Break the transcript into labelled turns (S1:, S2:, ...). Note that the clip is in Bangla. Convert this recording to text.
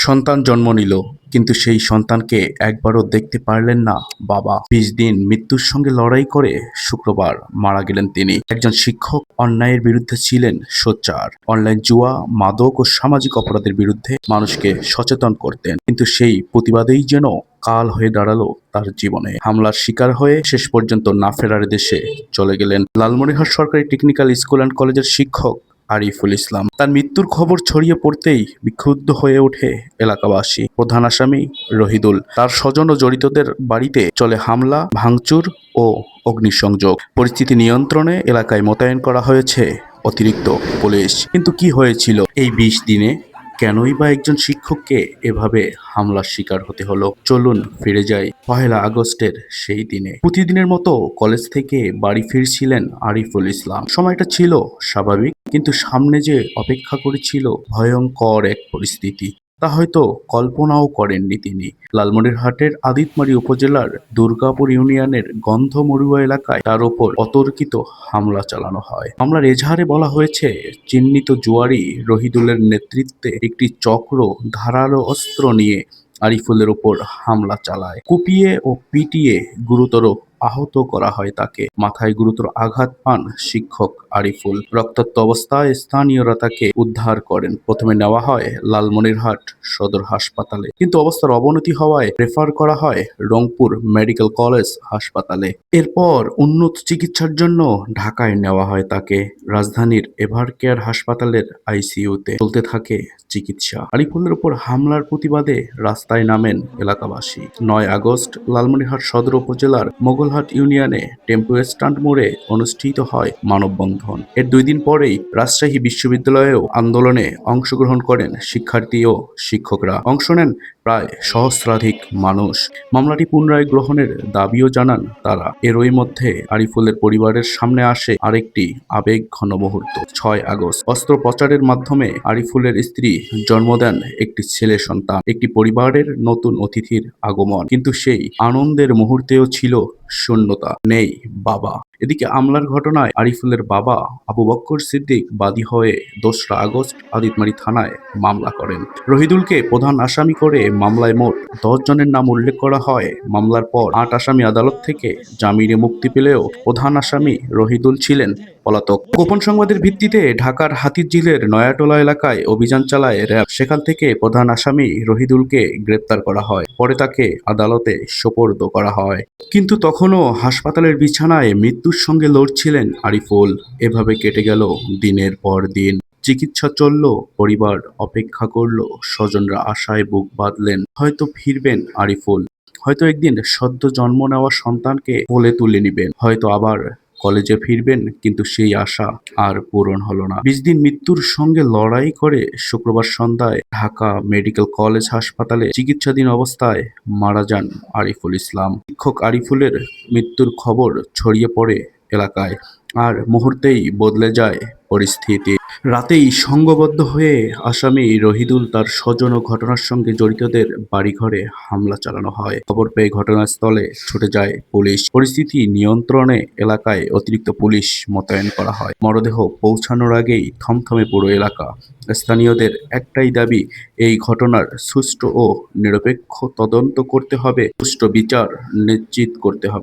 S1: সন্তান জন্ম নিল, কিন্তু সেই সন্তানকে একবারও দেখতে পারলেন না বাবা। ২০ দিন মৃত্যুর সঙ্গে লড়াই করে শুক্রবার মারা গেলেন তিনি। একজন শিক্ষক অন্যায়ের বিরুদ্ধে ছিলেন সোচ্চার। অনলাইন জুয়া, মাদক ও সামাজিক অপরাধের বিরুদ্ধে মানুষকে সচেতন করতেন, কিন্তু সেই প্রতিবাদেই যেন কাল হয়ে দাঁড়ালো তার জীবনে। হামলার শিকার হয়ে শেষ পর্যন্ত না ফেরার দেশে চলে গেলেন লালমনিরহাট সরকারি টেকনিক্যাল স্কুল অ্যান্ড কলেজের শিক্ষক আরিফুল ইসলাম। তার মৃত্যুর খবর ছড়িয়ে পড়তেই বিক্ষুব্ধ হয়ে ওঠে এলাকাবাসী। প্রধান আসামি রহিদুল, তার স্বজন ও জড়িতদের বাড়িতে চলে হামলা, ভাঙচুর ও অগ্নিসংযোগ। পরিস্থিতি নিয়ন্ত্রণে এলাকায় মোতায়েন করা হয়েছে অতিরিক্ত পুলিশ। কিন্তু কি হয়েছিল এই ২০ দিনে? কেনই বা একজন শিক্ষককে এভাবে হামলার শিকার হতে হলো? চলুন ফিরে যাই ১লা আগস্টের সেই দিনে। প্রতিদিনের মতো কলেজ থেকে বাড়ি ফিরছিলেন আরিফুল ইসলাম। সময়টা ছিল স্বাভাবিক, কিন্তু সামনে যে অপেক্ষা করেছিল ভয়ঙ্কর এক পরিস্থিতি, তা হয়তো কল্পনাও করেননি তিনি। লালমনিরহাটের আদিতমারি উপজেলার দুর্গাপুর ইউনিয়নের গন্ধমরুয়া এলাকায় তার ওপর অতর্কিত হামলা চালানো হয়। মামলার এজাহারে বলা হয়েছে, চিহ্নিত জুয়ারি রহিদুলের নেতৃত্বে একটি চক্র ধারালো অস্ত্র নিয়ে আরিফুলের ওপর হামলা চালায়। কুপিয়ে ও পিটিয়ে গুরুতর আহত করা হয় তাকে। মাথায় গুরুতর আঘাত পান শিক্ষক আরিফুল। রক্তাক্ত অবস্থায় স্থানীয়রা তাকে উদ্ধার করেন। প্রথমে নেওয়া হয় লালমনিরহাট সদর হাসপাতালে, কিন্তু অবস্থার অবনতি হওয়ায় রেফার করা হয় রংপুর মেডিকেল কলেজ হাসপাতালে। এরপর উন্নত চিকিৎসার জন্য ঢাকায় নেওয়া হয় তাকে। রাজধানীর এভারকেয়ার হাসপাতালের আইসিইউতে চলতে থাকে চিকিৎসা। আরিফুলের উপর হামলার প্রতিবাদে রাস্তায় নামেন এলাকাবাসী। ৯ আগস্ট লালমনিরহাট সদর উপজেলার মোগলহাট ইউনিয়নে টেম্পো স্ট্যান্ড মোড়ে অনুষ্ঠিত হয় মানববন্ধন। এর ২ দিন পরেই রাজশাহী বিশ্ববিদ্যালয়েও আন্দোলনে অংশগ্রহণ করেন শিক্ষার্থী ও শিক্ষকরা। অংশ নেন প্রায় সহস্রাধিক মানুষ। মামলাটি পুনরায় গ্রহণের দাবিও জানান তারা। এরই মধ্যে আরিফুলের পরিবারের সামনে আসে আরেকটি আবেগঘন মুহূর্ত। ৬ আগস্ট অস্ত্রোপচারের মাধ্যমে আরিফুলের স্ত্রী জন্ম দেন একটি ছেলে সন্তান। একটি পরিবারের নতুন অতিথির আগমন, কিন্তু সেই আনন্দের মুহূর্তেও ছিল শূন্যতা। নেই বাবা। এদিকে হামলার ঘটনায় আরিফুলের বাবা আবু বক্কর সিদ্দিক বাদী হয়ে ২রা আগস্ট আদিতমারি থানায় মামলা করেন। রহিদুলকে প্রধান আসামি করে মামলায় মোট ১০ জনের নাম উল্লেখ করা হয়। মামলার পর ৮ আসামি আদালত থেকে জামিনে মুক্তি পেলেও প্রধান আসামি রহিদুল ছিলেন পলাতক। গোপন সংবাদের ভিত্তিতে ঢাকার হাতিরঝিলের নয়াটোলা এলাকায় অভিযান চালায় র্যাব। সেখান থেকে প্রধান আসামি রহিদুলকে গ্রেপ্তার করা হয়। পরে তাকে আদালতে সোপর্দ করা হয়। কিন্তু তখনও হাসপাতালের বিছানায় মৃত্যুর সঙ্গে লড়ছিলেন আরিফুল। এভাবে কেটে গেল দিনের পর দিন। চিকিৎসা চলল, পরিবার অপেক্ষা করল, স্বজনরা আশায় বুক বাঁধলেন। হয়তো ফিরবেন আরিফুল, হয়তো একদিন সদ্য জন্ম নেওয়া সন্তানকে কোলে তুলে নিবেন, হয়তো আবার কলেজে ফিরবেন, কিন্তু সেই আশা আর পূরণ হলো না। ২০ দিন মৃত্যুর সঙ্গে লড়াই করে শুক্রবার সন্ধ্যায় ঢাকা মেডিকেল কলেজ হাসপাতালে চিকিৎসাধীন অবস্থায় মারা যান আরিফুল ইসলাম। শিক্ষক আরিফুলের মৃত্যুর খবর ছড়িয়ে পড়ে এলাকায়, আর মুহূর্তেই বদলে যায় পরিস্থিতি। রাতেই সংঘবদ্ধ হয়ে আসামি রহিদুল, তার স্বজন ও ঘটনার সঙ্গে জড়িতদের বাড়িঘরে হামলা চালানো হয়। খবর পেয়ে ঘটনাস্থলে ছুটে যায় পুলিশ। পরিস্থিতি নিয়ন্ত্রণে এলাকায় অতিরিক্ত পুলিশ মোতায়েন করা হয়। মরদেহ পৌঁছানোর আগেই থমথমে পুরো এলাকা। স্থানীয়দের একটাই দাবি, এই ঘটনার সুষ্ঠু ও নিরপেক্ষ তদন্ত করতে হবে, সুষ্ঠু বিচার নিশ্চিত করতে হবে।